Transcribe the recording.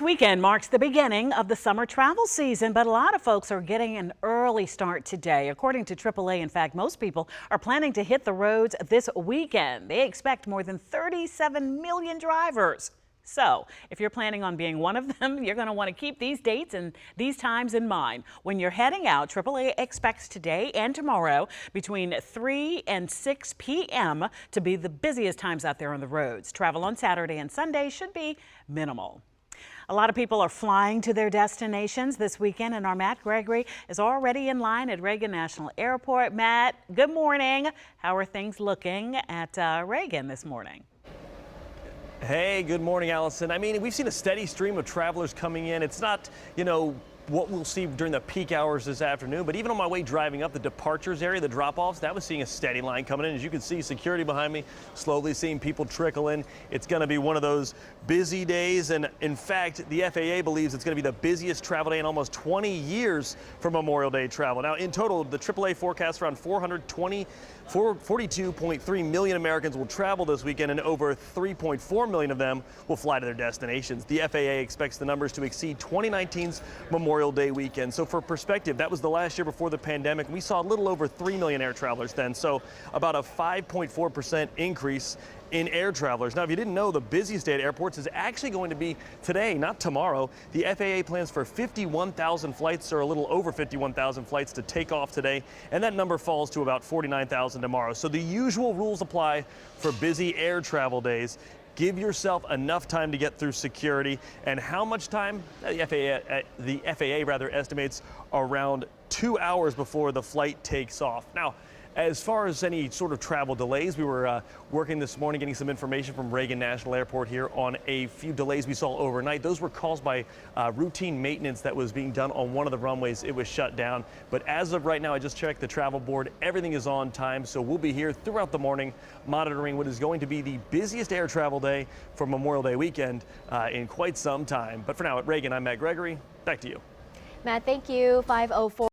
Weekend marks the beginning of the summer travel season, but a lot of folks are getting an early start today. According to AAA, in fact, most people are planning to hit the roads this weekend. They expect more than 37 million drivers. So if you're planning on being one of them, you're going to want to keep these dates and these times in mind. When you're heading out, AAA expects today and tomorrow between 3 and 6 p.m. to be the busiest times out there on the roads. Travel on Saturday and Sunday should be minimal. A lot of people are flying to their destinations this weekend, and our Matt Gregory is already in line at Reagan National Airport. Matt, good morning. How are things looking at Reagan this morning? Hey, good morning, Allison. I mean, we've seen a steady stream of travelers coming in. It's not, what we'll see during the peak hours this afternoon, but even on my way driving up the departures area, the drop-offs, that was seeing a steady line coming in. As you can see, security behind me, slowly seeing people trickle in. It's going to be one of those busy days, and in fact, the FAA believes it's going to be the busiest travel day in almost 20 years for Memorial Day travel. Now, in total, the AAA forecasts around 42.3 million Americans will travel this weekend, and over 3.4 million of them will fly to their destinations. The FAA expects the numbers to exceed 2019's Memorial Day weekend. So for perspective, that was the last year before the pandemic. We saw a little over 3 million air travelers then, so about a 5.4% increase in air travelers. Now, if you didn't know, the busiest day at airports is actually going to be today, not tomorrow. The FAA plans for 51,000 flights, or a little over 51,000 flights, to take off today, and that number falls to about 49,000 tomorrow. So the usual rules apply for busy air travel days. Give yourself enough time to get through security. And how much time? The FAA estimates around 2 hours before the flight takes off. Now, as far as any sort of travel delays, we were working this morning getting some information from Reagan National Airport here on a few delays we saw overnight. Those were caused by routine maintenance that was being done on one of the runways. It was shut down. But as of right now, I just checked the travel board. Everything is on time, so we'll be here throughout the morning monitoring what is going to be the busiest air travel day for Memorial Day weekend in quite some time. But for now, at Reagan, I'm Matt Gregory. Back to you. Matt, thank you. 5:04.